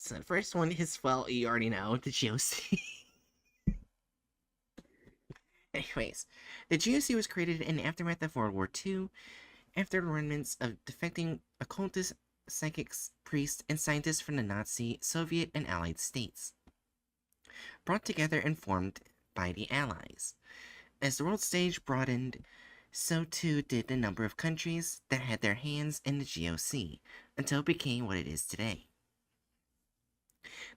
so the first one is, well, you already know, the GOC. Anyways, the GOC was created in the aftermath of World War II, after the remnants of defecting occultists, psychics, priests, and scientists from the Nazi, Soviet, and Allied states, brought together and formed by the Allies. As the world stage broadened, so too did the number of countries that had their hands in the GOC, until it became what it is today.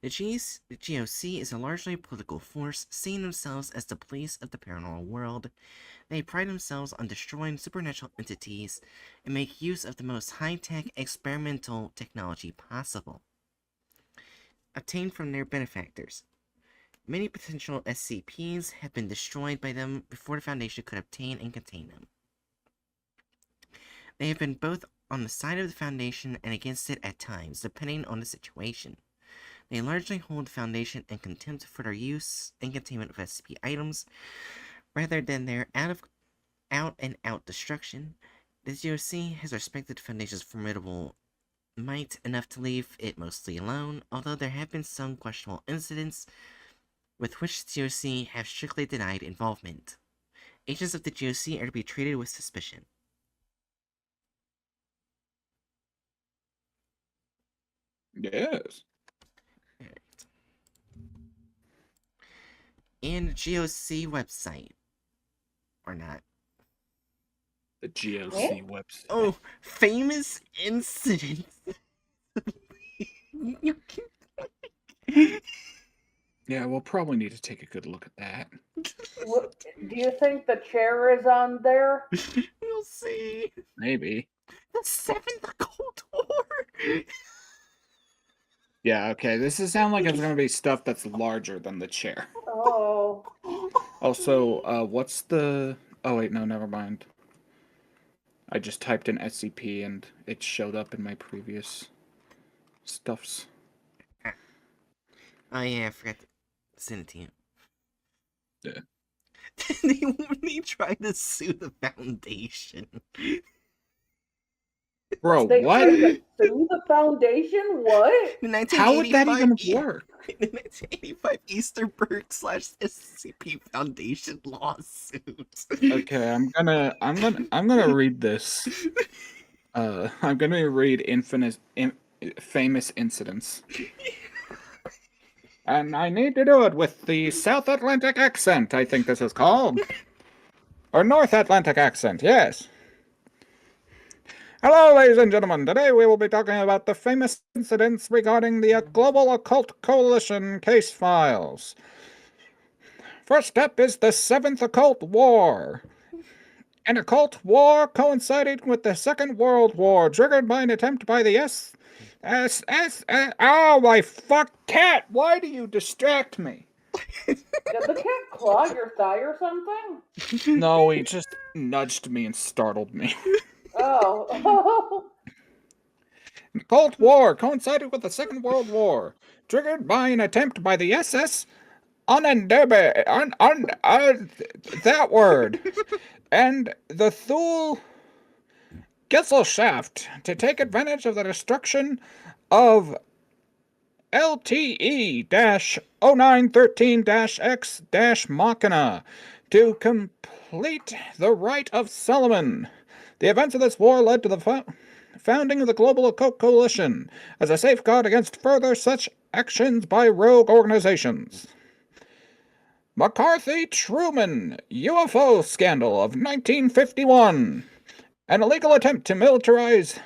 The GOC is a largely political force, seeing themselves as the police of the paranormal world. They pride themselves on destroying supernatural entities and make use of the most high-tech experimental technology possible, obtained from their benefactors. Many potential SCPs have been destroyed by them before the Foundation could obtain and contain them. They have been both on the side of the Foundation and against it at times, depending on the situation. They largely hold the Foundation in contempt for their use and containment of SCP items, rather than their out-and-out destruction. The GOC has respected the Foundation's formidable might enough to leave it mostly alone, although there have been some questionable incidents with which the GOC have strictly denied involvement. Agents of the GOC are to be treated with suspicion. Yes. And the GOC website. Or not. The GOC website. Oh, famous incidents. Yeah, we'll probably need to take a good look at that. Do you think the chair is on there? We'll see. Maybe. The 7th Occult War. Yeah, okay. This is sound like it's going to be stuff that's larger than the chair. Oh. Also, what's the... Oh, wait, no, never mind. I just typed in SCP and it showed up in my previous stuffs. Oh, yeah, I forgot to send it to you. Yeah. They tried to sue the Foundation. Bro, They what? tried to sue the Foundation? What? How would that even work? The 1985 Easterberg/SCP Foundation lawsuit. Okay, I'm gonna read this. I'm gonna read famous incidents. And I need to do it with the South Atlantic accent, I think this is called. Or North Atlantic accent, yes. Hello, ladies and gentlemen. Today we will be talking about the famous incidents regarding the Global Occult Coalition case files. First up is the 7th Occult War. An occult war coinciding with the Second World War, triggered by an attempt by the oh my fuck, cat! Why do you distract me? Did the cat claw your thigh or something? No, he just nudged me and startled me. Oh. An occult war coincided with the Second World War, triggered by an attempt by the SS Onenderbe, that word, and the Thule Gesellschaft to take advantage of the destruction of LTE-0913-X-Machina to complete the Rite of Solomon. The events of this war led to the founding of the Global Occult Coalition as a safeguard against further such actions by rogue organizations. McCarthy-Truman UFO scandal of 1951. An illegal attempt to militarize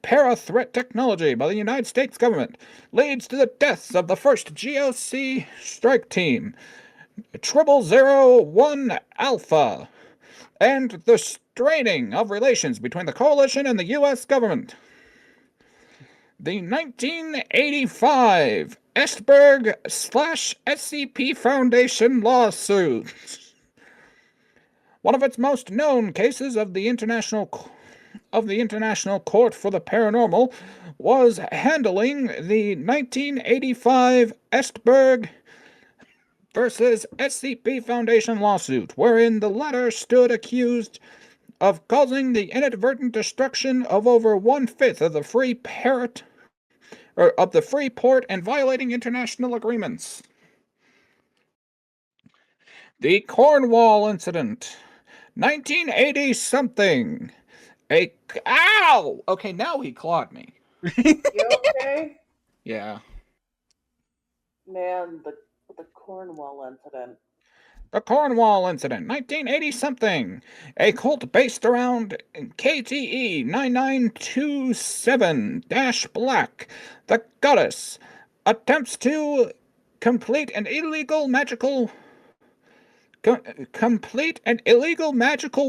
para-threat technology by the United States government leads to the deaths of the first GOC strike team, 0001 Alpha, and the straining of relations between the coalition and the U.S. government. The 1985 Esberg/SCP Foundation lawsuit. One of its most known cases of the International Court for the Paranormal was handling the 1985 Esberg versus SCP Foundation lawsuit, wherein the latter stood accused of causing the inadvertent destruction of over 1/5 of the free parrot of the free port and violating international agreements. The Cornwall Incident, 1980-something. Ow! Okay, now he clawed me. You okay? Yeah. Man, the Cornwall incident. The Cornwall Incident, 1980-something. A cult based around KTE 9927-Black, the goddess, attempts to complete an illegal magical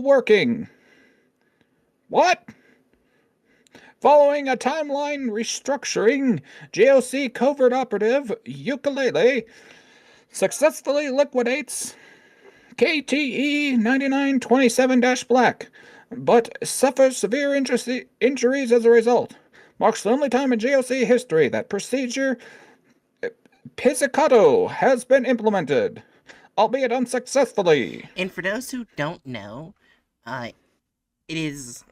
working. What? Following a timeline restructuring, GOC covert operative Ukulele successfully liquidates KTE 9927-Black, but suffers severe injuries as a result. Marks the only time in GOC history that procedure pizzicato has been implemented, albeit unsuccessfully. And for those who don't know, it is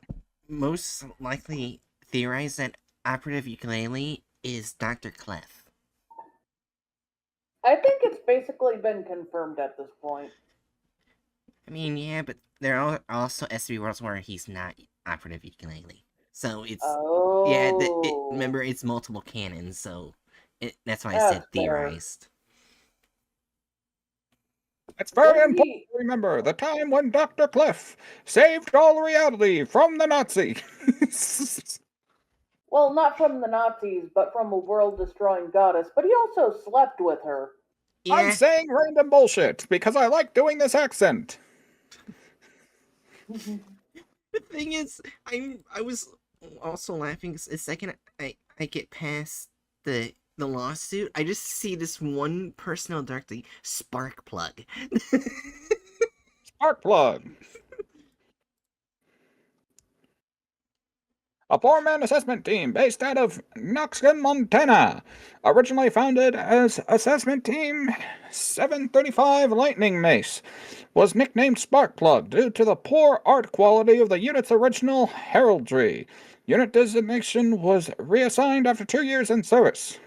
most likely theorized that Operative Ukulele is Dr. Clef. I think it's basically been confirmed at this point. I mean, yeah, but there are also SCP worlds where he's not Operative Ukulele. So it's... Oh. Yeah, remember, it's multiple canons, so that's why I said theorized. It's very important to remember the time when Dr. Cliff saved all reality from the Nazis. Well, not from the Nazis, but from a world-destroying goddess. But he also slept with her. Yeah. I'm saying random bullshit because I like doing this accent. The thing is, I was also laughing the second I get past the lawsuit. I just see this one personal directory, Sparkplug. Sparkplug. A four-man assessment team based out of Knoxville, Montana, originally founded as Assessment Team 735 Lightning Mace, was nicknamed Sparkplug due to the poor art quality of the unit's original heraldry. Unit designation was reassigned after 2 years in service.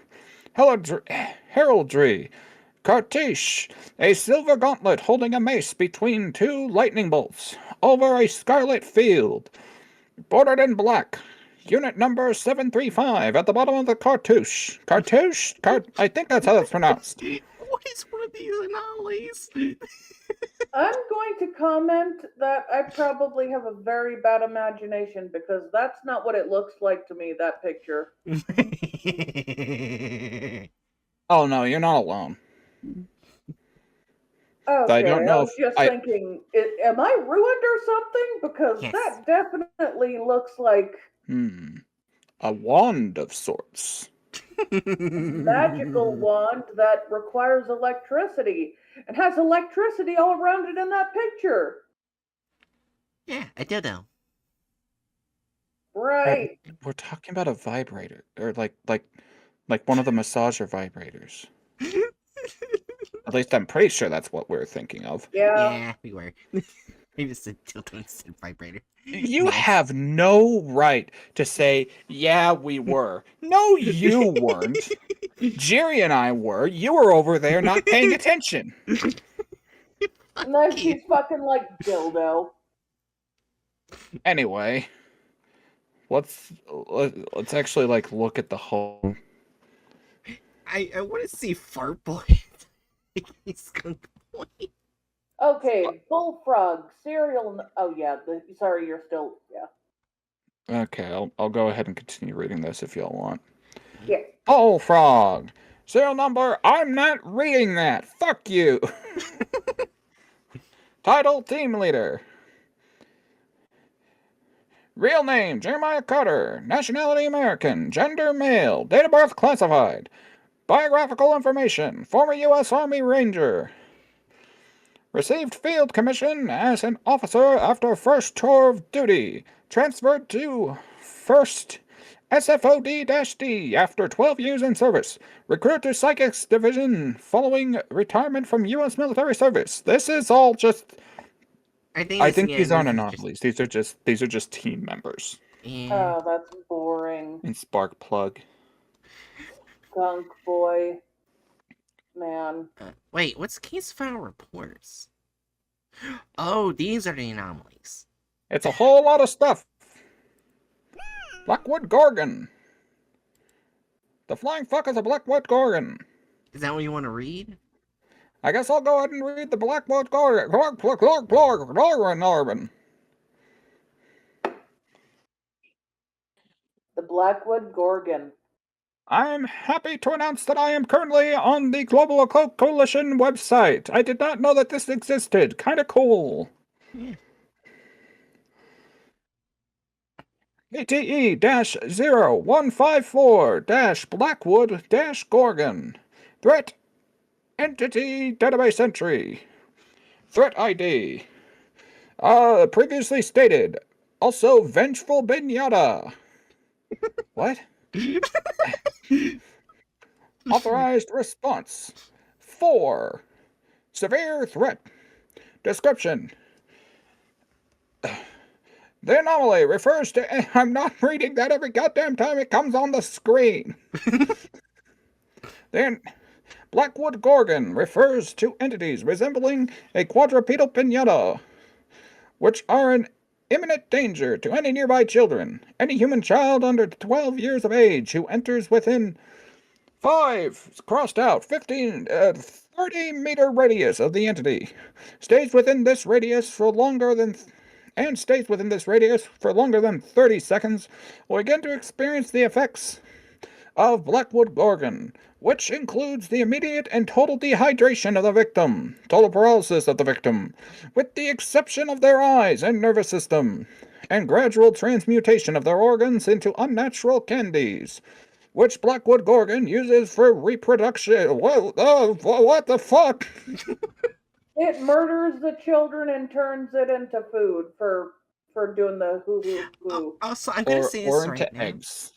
Heraldry. Cartouche, a silver gauntlet holding a mace between two lightning bolts over a scarlet field. Bordered in black. Unit number 735 at the bottom of the cartouche. Cartouche? I think that's how it's pronounced. What is one of these anomalies? I'm going to comment that I probably have a very bad imagination because that's not what it looks like to me, that picture. Oh no, you're not alone. Okay, I don't know I was just thinking, am I ruined or something? Because Yes. that definitely looks like a wand of sorts. magical wand that requires electricity and has electricity all around it in that picture. Yeah, a dildo. Right. We're talking about a vibrator, or like one of the massager vibrators. At least I'm pretty sure that's what we're thinking of. Yeah, we were. Maybe it's a dildo instead of vibrator. You have no right to say, yeah, we were. No, you weren't. Jerry and I were. You were over there not paying attention. And then she's fucking like dildo. Anyway, let's actually look at the whole. I want to see Fart Boy. Skunk Boy. Okay, bullfrog, cereal. Oh yeah, sorry, you're still Okay, I'll go ahead and continue reading this if y'all want. Yeah. Bullfrog, serial number. I'm not reading that. Fuck you. Title: Team Leader. Real name: Jeremiah Carter. Nationality: American. Gender: male. Date of birth: classified. Biographical information: former U.S. Army Ranger. Received field commission as an officer after first tour of duty. Transferred to 1st SFOD-D after 12 years in service. Recruited to Psychics Division following retirement from U.S. military service. This is all just... I think these aren't anomalies. These are just team members. Yeah. Oh, that's boring. And Sparkplug. Skunk boy. Man. Wait, what's case file reports? Oh, these are the anomalies. It's a whole lot of stuff. Blackwood Gorgon. The flying fuck is a Blackwood Gorgon. Is that what you want to read? I guess I'll go ahead and read the Blackwood Gorgon. Gorgon. The Blackwood Gorgon. I'm happy to announce that I am currently on the Global Occult Coalition website. I did not know that this existed. Kinda cool. Yeah. ATE-0154-Blackwood-Gorgon. Threat Entity Database Entry. Threat ID. Previously stated. Also, Vengeful Pinata. What? Authorized response. 4. Severe threat. Description. The anomaly refers to... I'm not reading that every goddamn time it comes on the screen. Then, Blackwood Gorgon refers to entities resembling a quadrupedal pinata, which are an imminent danger to any nearby children. Any human child under 12 years of age who enters within 5, crossed out, 30-meter radius of the entity, stays within this radius for longer than 30 seconds, will begin to experience the effects of Blackwood Gorgon, which includes the immediate and total dehydration of the victim, total paralysis of the victim, with the exception of their eyes and nervous system, and gradual transmutation of their organs into unnatural candies, which Blackwood Gorgon uses for reproduction. What the fuck? It murders the children and turns it into food for doing the hoo. Also, I'm gonna say this right now. Eggs.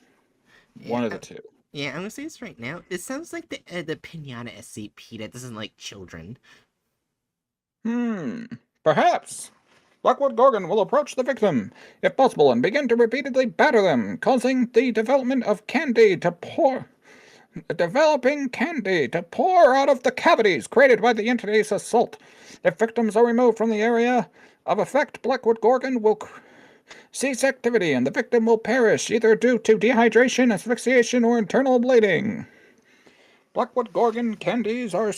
One of the two. Yeah, I'm gonna say this right now. It sounds like the pinata SCP that doesn't like children. Perhaps. Blackwood Gorgon will approach the victim, if possible, and begin to repeatedly batter them, causing the developing candy to pour out of the cavities created by the entity's assault. If victims are removed from the area of effect, Blackwood Gorgon will cease activity and the victim will perish, either due to dehydration, asphyxiation, or internal bleeding. Blackwood Gorgon candies are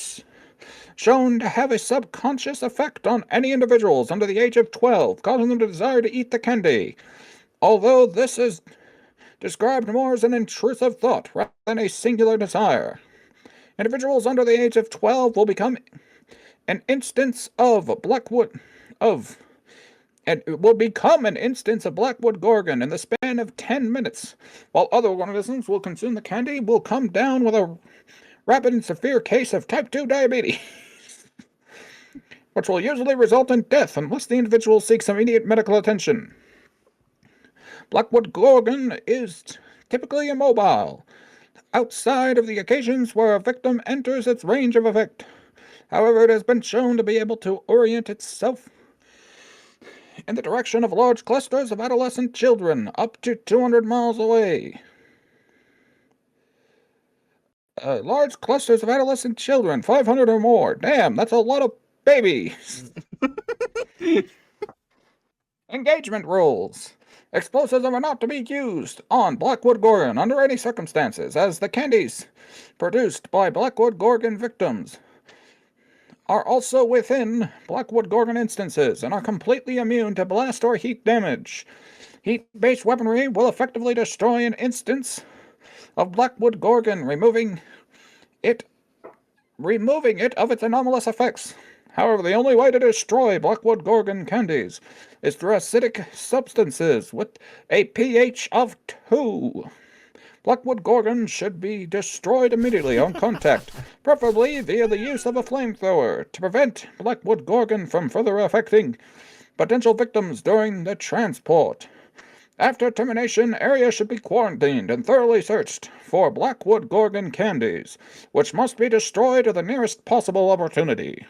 shown to have a subconscious effect on any individuals under the age of 12, causing them to desire to eat the candy, although this is described more as an intrusive thought rather than a singular desire. Individuals under the age of 12 will become an instance of Blackwood Gorgon in the span of 10 minutes, while other organisms will consume the candy will come down with a rapid and severe case of type 2 diabetes, which will usually result in death unless the individual seeks immediate medical attention. Blackwood Gorgon is typically immobile, outside of the occasions where a victim enters its range of effect. However, it has been shown to be able to orient itself in the direction of large clusters of adolescent children up to 200 miles away. Large clusters of adolescent children, 500 or more. Damn, that's a lot of babies. Engagement rules. Explosives are not to be used on Blackwood Gorgon under any circumstances, as the candies produced by Blackwood Gorgon victims are also within Blackwood Gorgon instances and are completely immune to blast or heat damage. Heat-based weaponry will effectively destroy an instance of Blackwood Gorgon, removing it of its anomalous effects. However, the only way to destroy Blackwood Gorgon candies is through acidic substances with a pH of 2. Blackwood Gorgon should be destroyed immediately on contact, preferably via the use of a flamethrower, to prevent Blackwood Gorgon from further affecting potential victims during the transport. After termination, area should be quarantined and thoroughly searched for Blackwood Gorgon candies, which must be destroyed at the nearest possible opportunity.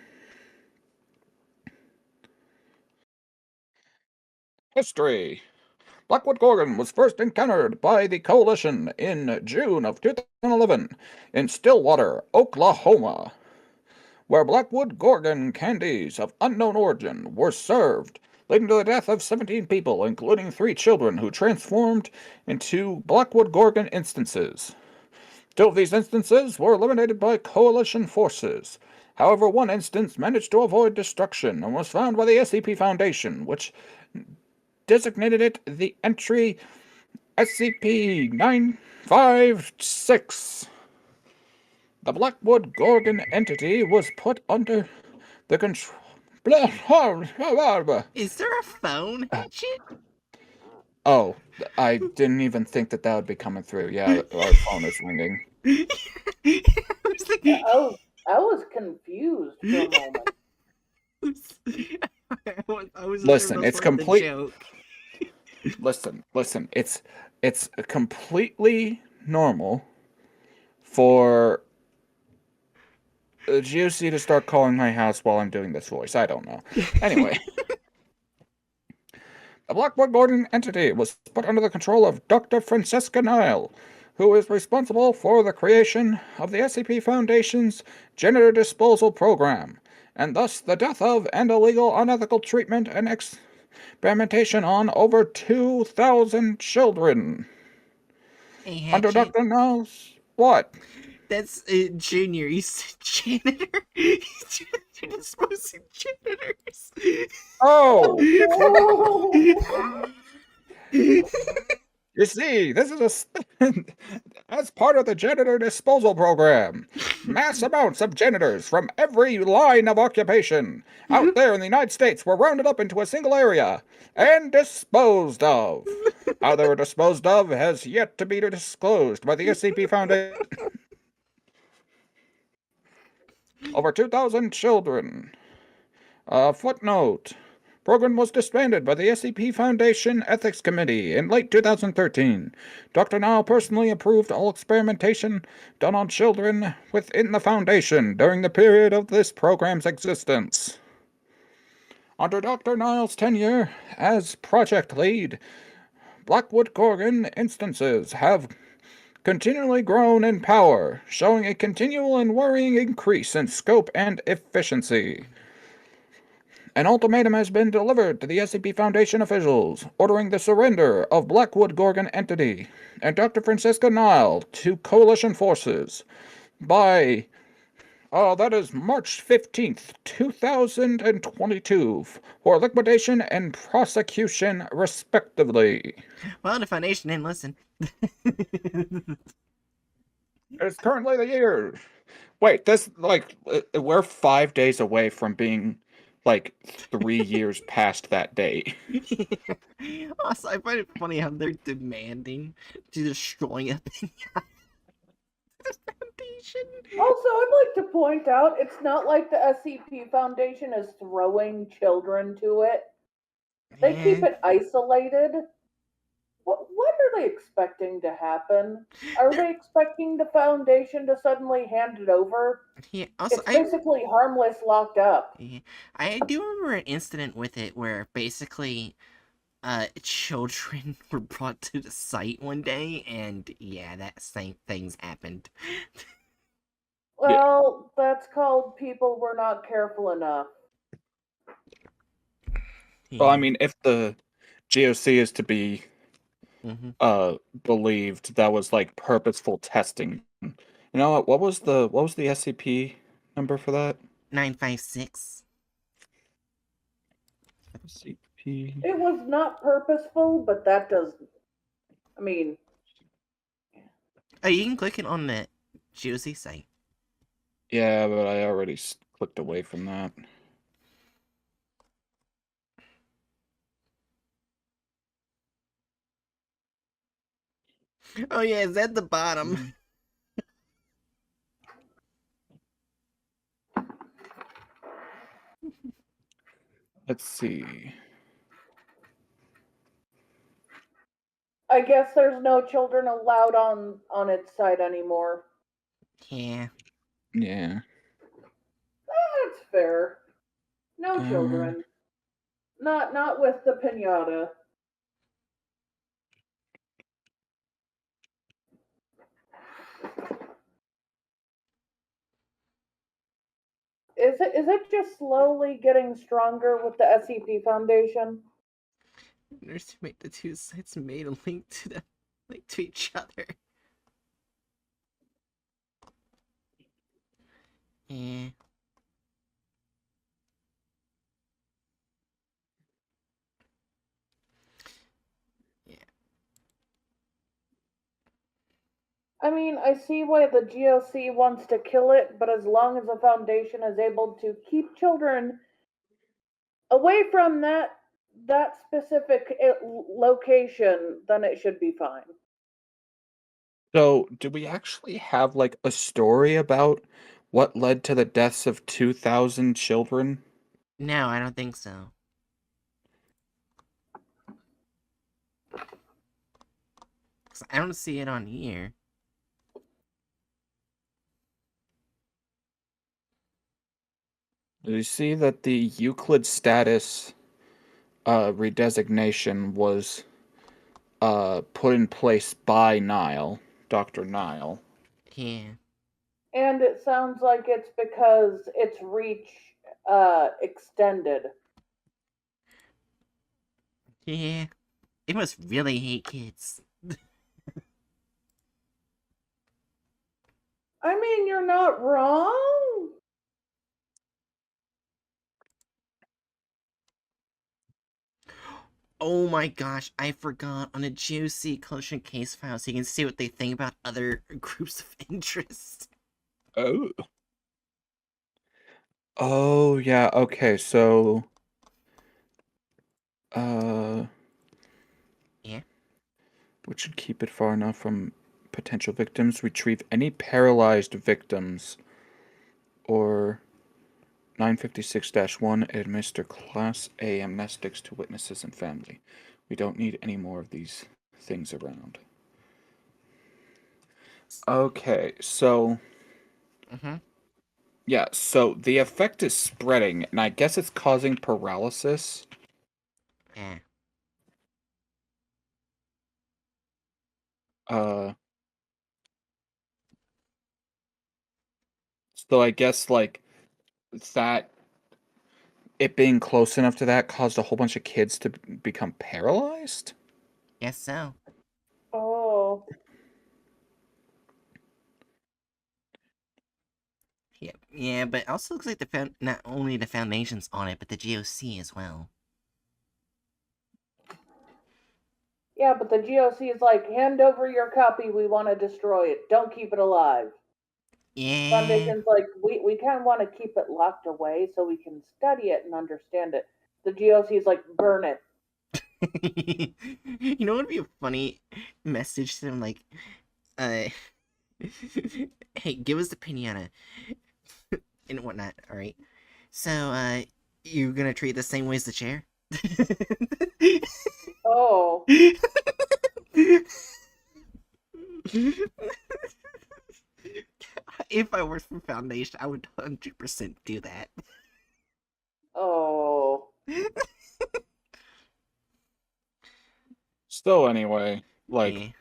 History. Blackwood Gorgon was first encountered by the Coalition in June of 2011 in Stillwater, Oklahoma, where Blackwood Gorgon candies of unknown origin were served, leading to the death of 17 people, including 3 children who transformed into Blackwood Gorgon instances. 2 of these instances were eliminated by Coalition forces. However, one instance managed to avoid destruction and was found by the SCP Foundation, which designated it the entry SCP-956. The Blackwood Gorgon entity was put under the control... Is there a phone, Hatchet? Oh, I didn't even think that would be coming through. Yeah, our phone is ringing. I was thinking... I was confused for a moment. I was Listen, it's complete. joke. Listen. It's completely normal for the GOC to start calling my house while I'm doing this voice. I don't know. Anyway. The Blackwood Gorgon entity was put under the control of Dr. Francesca Nile, who is responsible for the creation of the SCP Foundation's genital disposal program, and thus the death of and illegal unethical treatment and experimentation on over 2,000 children. Hey, Under Hatchet, Dr. Niles, what? that's Junior. You said janitor? You're disposing janitors. Oh! Oh, You see, this is as part of the janitor disposal program. Mass amounts of janitors from every line of occupation out there in the United States were rounded up into a single area and disposed of. How they were disposed of has yet to be disclosed by the SCP Foundation. Over 2,000 children. Footnote. Program was disbanded by the SCP Foundation Ethics Committee in late 2013. Dr. Nile personally approved all experimentation done on children within the Foundation during the period of this program's existence. Under Dr. Nile's tenure as project lead, Blackwood Gorgon instances have continually grown in power, showing a continual and worrying increase in scope and efficiency. An ultimatum has been delivered to the SCP Foundation officials, ordering the surrender of Blackwood Gorgon entity and Dr. Francesca Nile to Coalition forces by, that is March 15th, 2022, for liquidation and prosecution, respectively. Well, the Foundation didn't listen. It's currently the year. Wait, we're 5 days away from being 3 years past that date. Also, I find it funny how they're demanding to destroy a pinata. The Foundation. also, I'd like to point out it's not like the SCP Foundation is throwing children to it. They keep it isolated. What are they expecting to happen? Are they expecting the Foundation to suddenly hand it over? Yeah, also, It's basically harmless locked up. I do remember an incident with it where basically children were brought to the site one day, and yeah, that same things happened. Well, that's called people were not careful enough. Well, I mean, if the GOC is to be believed, that was purposeful testing. You know what was the SCP number for that? 956. SCP. It was not purposeful, but that does. I mean, Oh, you can click it on the GOC site. Yeah, but I already clicked away from that. Oh yeah, it's at the bottom. Let's see. I guess there's no children allowed on its site anymore. Yeah. Yeah. That's fair. No children. Not with the pinata. is it just slowly getting stronger with the SCP Foundation? Underestimate the two sites made a link to each other. Yeah. I mean, I see why the GOC wants to kill it, but as long as the Foundation is able to keep children away from that specific location, then it should be fine. So, do we actually have like a story about what led to the deaths of 2,000 children? No, I don't think so. I don't see it on here. You see that the Euclid status redesignation was put in place by Dr. Nile. Yeah. And it sounds like it's because its reach extended. Yeah. It must really hate kids. I mean, you're not wrong. Oh my gosh, I forgot. On a juicy collection case file, so you can see what they think about other groups of interest. Oh. Oh, yeah, okay, so... Yeah. Which should keep it far enough from potential victims. Retrieve any paralyzed victims. Or 956-1, administer Class A amnestics to witnesses and family. We don't need any more of these things around. Okay, so... Mm-hmm. Yeah, so the effect is spreading, and I guess it's causing paralysis. Yeah. So I guess, like, that... It being close enough to that caused a whole bunch of kids to become paralyzed? Guess so. Oh. Yeah, but it also looks like not only the Foundation's on it, but the GOC as well. Yeah, but the GOC is like, hand over your copy, we want to destroy it. Don't keep it alive. Yeah. Foundation's like, we kind of want to keep it locked away so we can study it and understand it. The GOC is like, burn it. You know what would be a funny message to them, like, hey, give us the pinata and whatnot, alright? So, you're gonna treat it the same way as the chair? Oh. If I worked for Foundation, I would 100% do that. Oh. Still, anyway, like,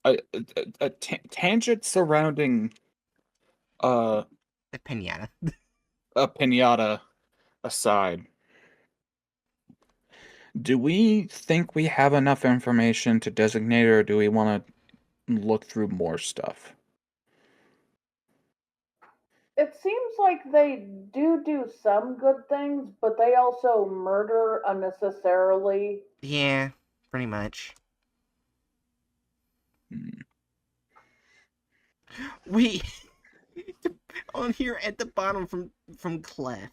Yeah. a tangent surrounding The pinata. a pinata aside, do we think we have enough information to designate, or do we want to look through more stuff? It seems like they do some good things, but they also murder unnecessarily. Yeah, pretty much. Wait, on here at the bottom from Clef.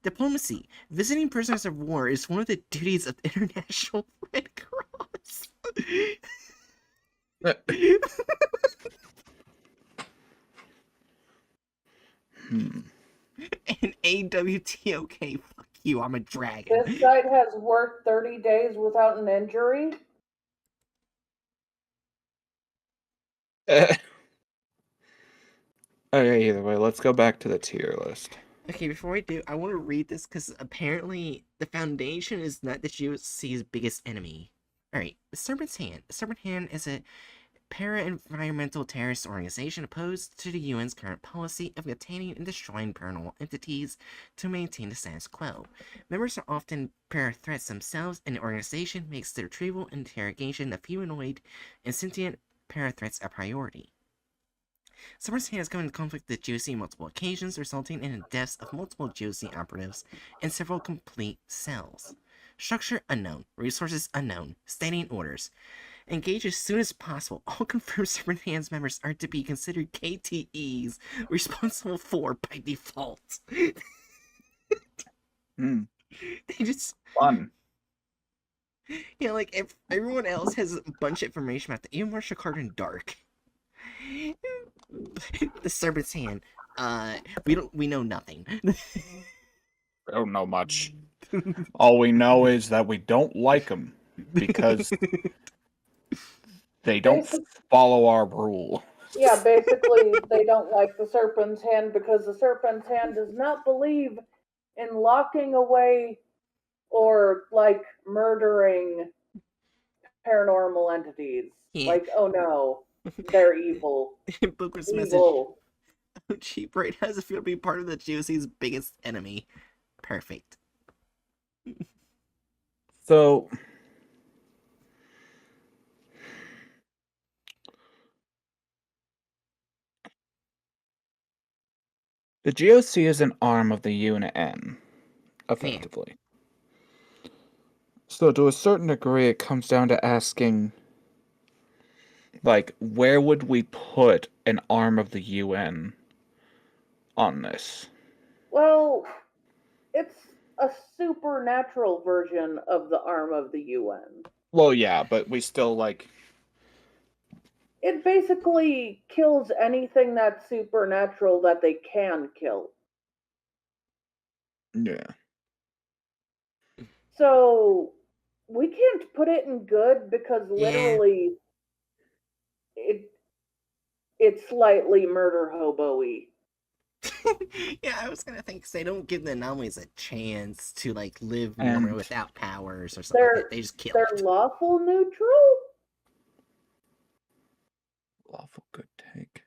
Diplomacy. Visiting prisoners of war is one of the duties of the International Red Cross. And AWTOK, fuck you, I'm a dragon. This site has worked 30 days without an injury. Okay, either way, let's go back to the tier list. Okay, before I do, I want to read this because apparently the Foundation is not the GOC's biggest enemy. Alright, the Serpent's Hand. The Serpent Hand is a para-environmental terrorist organization opposed to the UN's current policy of containing and destroying paranormal entities to maintain the status quo. Members are often para-threats themselves, and the organization makes the retrieval and interrogation of humanoid and sentient para-threats a priority. Someone's has come into conflict with GOC on multiple occasions, resulting in the deaths of multiple GOC operatives and several complete cells. Structure unknown. Resources unknown. Standing orders. Engage as soon as possible. All confirmed Serpent Hands members are to be considered KTEs, responsible for by default. They just... Fun. Yeah, like, if everyone else has a bunch of information about the Martial card in Dark. The Serpent's Hand. We know nothing. We don't know much. All we know is that we don't like them because they don't follow our rule. Yeah, basically, they don't like the Serpent's Hand because the Serpent's Hand does not believe in locking away or, like, murdering paranormal entities. Yeah. Like, oh no, they're evil. Booker's message. Evil. Cheap rate has a feel to be part of the GOC's biggest enemy. Perfect. So, the GOC is an arm of the UN, effectively. Yeah. So, to a certain degree, it comes down to asking, like, where would we put an arm of the UN on this? Well, it's a supernatural version of the arm of the UN. Well, yeah, but we still, like... It basically kills anything that's supernatural that they can kill. Yeah. So, we can't put it in good because literally it's slightly murder hobo-y. Yeah, I was gonna think, 'cause they don't give the anomalies a chance to, like, live normally without powers or something like that. They just kill They're it. lawful neutral? Lawful good take.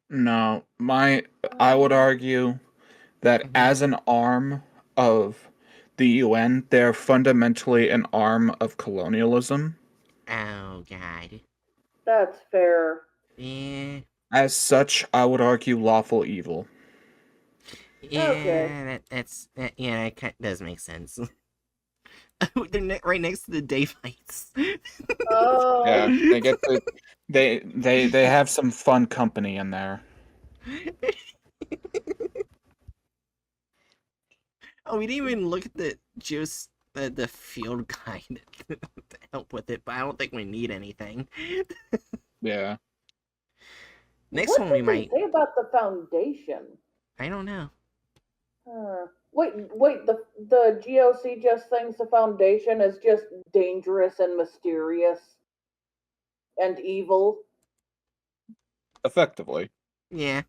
No, I would argue that as an arm of the UN, they're fundamentally an arm of colonialism. Oh, God. That's fair. Yeah. As such, I would argue lawful evil. Yeah, Okay. that does make sense. They're right next to the day fights. Oh. Yeah, they get to, they have some fun company in there. Oh, we didn't even look at the the field guide to help with it, but I don't think we need anything. Yeah. Next one we might. What did they say about the Foundation? I don't know. Wait, the GOC just thinks the Foundation is just dangerous and mysterious and evil? Effectively. Yeah,